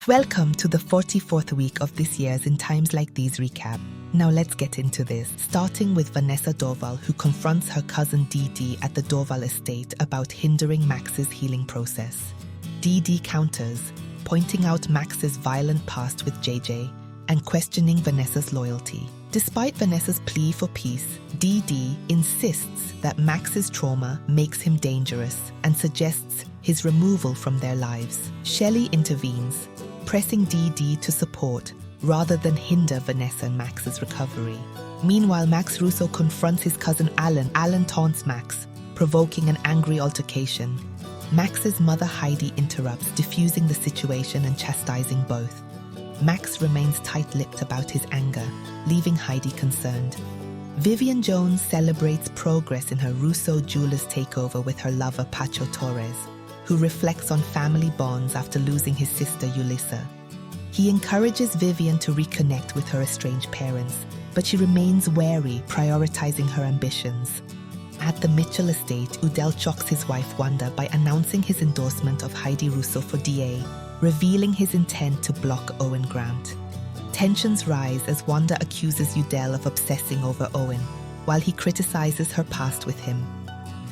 Welcome to the 44th week of this year's In Times Like These recap. Now let's get into this, starting with Vanessa Dorval, who confronts her cousin Dee Dee at the Dorval estate about hindering Max's healing process. Dee Dee counters, pointing out Max's violent past with JJ and questioning Vanessa's loyalty. Despite Vanessa's plea for peace, Dee Dee insists that Max's trauma makes him dangerous and suggests his removal from their lives. Shelley intervenes, pressing Dee Dee to support rather than hinder Vanessa and Max's recovery. Meanwhile, Max Russo confronts his cousin Alan. Alan taunts Max, provoking an angry altercation. Max's mother Heidi interrupts, diffusing the situation and chastising both. Max remains tight-lipped about his anger, leaving Heidi concerned. Vivian Jones celebrates progress in her Russo jewelers takeover with her lover Pacho Torres, who reflects on family bonds after losing his sister Yulissa. He encourages Vivian to reconnect with her estranged parents, but she remains wary, prioritizing her ambitions. At the Mitchell estate, Udell shocks his wife Wanda by announcing his endorsement of Heidi Russo for DA, revealing his intent to block Owen Grant. Tensions rise as Wanda accuses Udell of obsessing over Owen, while he criticizes her past with him.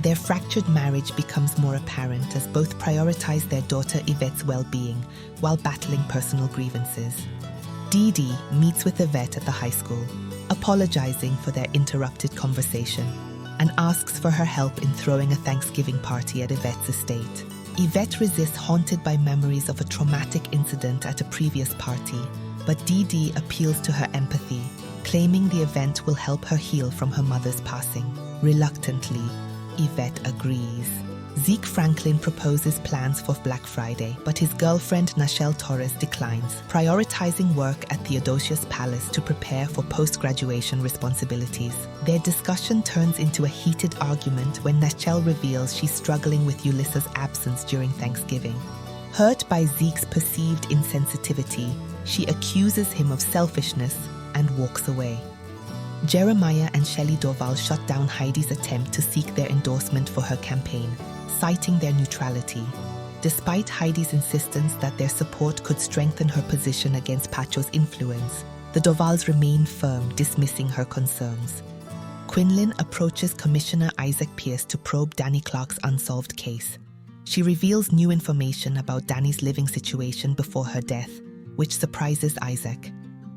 Their fractured marriage becomes more apparent as both prioritize their daughter Yvette's well-being while battling personal grievances. Dee Dee meets with Yvette at the high school, apologizing for their interrupted conversation, and asks for her help in throwing a Thanksgiving party at Yvette's estate. Yvette resists, haunted by memories of a traumatic incident at a previous party, but Dee Dee appeals to her empathy, claiming the event will help her heal from her mother's passing. Reluctantly, Yvette agrees. Zeke Franklin proposes plans for Black Friday, but his girlfriend Nachelle Torres declines, prioritizing work at Theodosius Palace to prepare for post-graduation responsibilities. Their discussion turns into a heated argument when Nachelle reveals she's struggling with Ulissa's absence during Thanksgiving. Hurt by Zeke's perceived insensitivity, she accuses him of selfishness and walks away. Jeremiah and Shelley Dorval shut down Heidi's attempt to seek their endorsement for her campaign, citing their neutrality. Despite Heidi's insistence that their support could strengthen her position against Pacho's influence, the Dorvals remain firm, dismissing her concerns. Quinlan approaches Commissioner Isaac Pierce to probe Danny Clark's unsolved case. She reveals new information about Danny's living situation before her death, which surprises Isaac.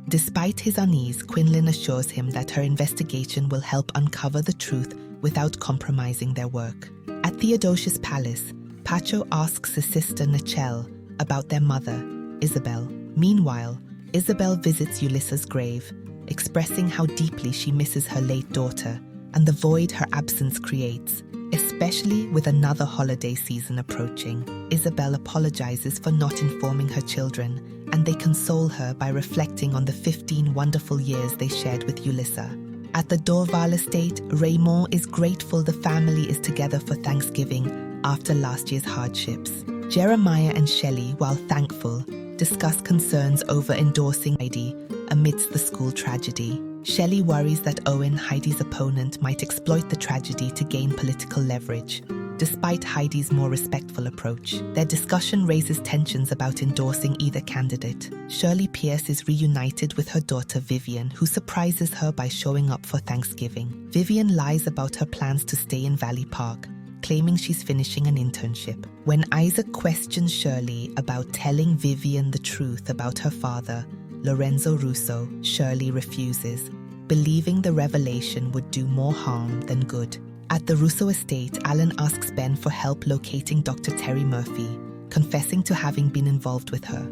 Despite his unease, Quinlan assures him that her investigation will help uncover the truth without compromising their work. At Theodosius Palace, Pacho asks his sister Nachelle about their mother, Isabel. Meanwhile, Isabel visits Ulissa's grave, expressing how deeply she misses her late daughter and the void her absence creates, especially with another holiday season approaching. Isabel apologizes for not informing her children, and they console her by reflecting on the 15 wonderful years they shared with Yulissa. At the Dorval estate, Raymond is grateful the family is together for Thanksgiving after last year's hardships. Jeremiah and Shelley, while thankful, discuss concerns over endorsing Heidi amidst the school tragedy. Shelley worries that Owen, Heidi's opponent, might exploit the tragedy to gain political leverage. Despite Heidi's more respectful approach, their discussion raises tensions about endorsing either candidate. Shirley Pierce is reunited with her daughter Vivian, who surprises her by showing up for Thanksgiving. Vivian lies about her plans to stay in Valley Park, claiming she's finishing an internship. When Isaac questions Shirley about telling Vivian the truth about her father, Lorenzo Russo, Shirley refuses, believing the revelation would do more harm than good. At the Russo estate, Alan asks Ben for help locating Dr. Terry Murphy, confessing to having been involved with her.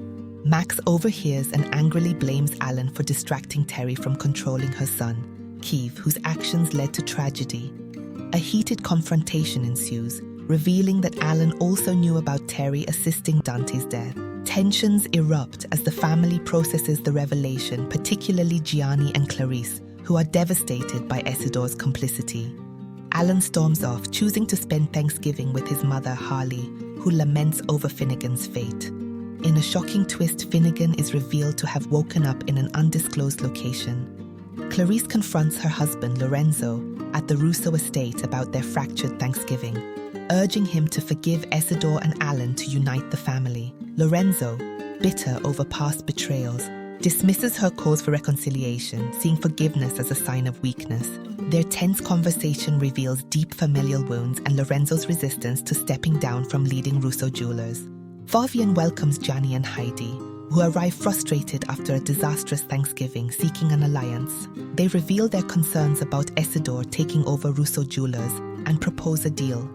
Max overhears and angrily blames Alan for distracting Terry from controlling her son, Keith, whose actions led to tragedy. A heated confrontation ensues, revealing that Alan also knew about Terry assisting Dante's death. Tensions erupt as the family processes the revelation, particularly Gianni and Clarice, who are devastated by Isidore's complicity. Alan storms off, choosing to spend Thanksgiving with his mother, Harley, who laments over Finnegan's fate. In a shocking twist, Finnegan is revealed to have woken up in an undisclosed location. Clarice confronts her husband, Lorenzo, at the Russo estate about their fractured Thanksgiving, urging him to forgive Isidore and Alan to unite the family. Lorenzo, bitter over past betrayals, dismisses her calls for reconciliation, seeing forgiveness as a sign of weakness. Their tense conversation reveals deep familial wounds and Lorenzo's resistance to stepping down from leading Russo Jewelers. Vivian welcomes Gianni and Heidi, who arrive frustrated after a disastrous Thanksgiving, seeking an alliance. They reveal their concerns about Isidore taking over Russo Jewelers and propose a deal.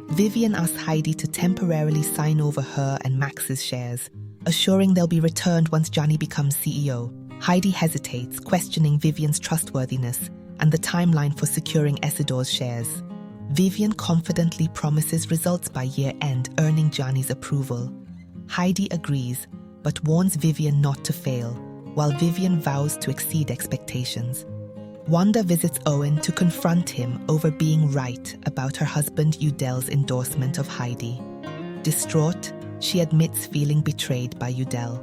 Vivian asks Heidi to temporarily sign over her and Max's shares, assuring they'll be returned once Gianni becomes CEO. Heidi hesitates, questioning Vivian's trustworthiness and the timeline for securing Isidore's shares. Vivian confidently promises results by year-end, earning Gianni's approval. Heidi agrees, but warns Vivian not to fail, while Vivian vows to exceed expectations. Wanda visits Owen to confront him over being right about her husband Udel's endorsement of Heidi. Distraught, she admits feeling betrayed by Udel.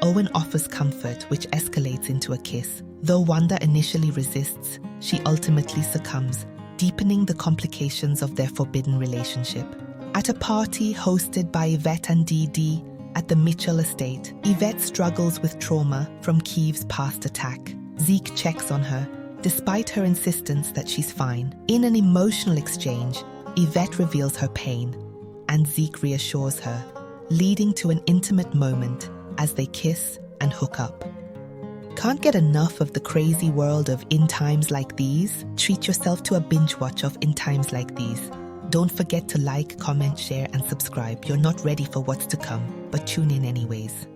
Owen offers comfort, which escalates into a kiss. Though Wanda initially resists, she ultimately succumbs, deepening the complications of their forbidden relationship. At a party hosted by Yvette and Dee Dee at the Mitchell estate, Yvette struggles with trauma from Keeve's past attack. Zeke checks on her, despite her insistence that she's fine. In an emotional exchange, Yvette reveals her pain, and Zeke reassures her, leading to an intimate moment as they kiss and hook up. Can't get enough of the crazy world of In Times Like These? Treat yourself to a binge watch of In Times Like These. Don't forget to like, comment, share, and subscribe. You're not ready for what's to come, but tune in anyways.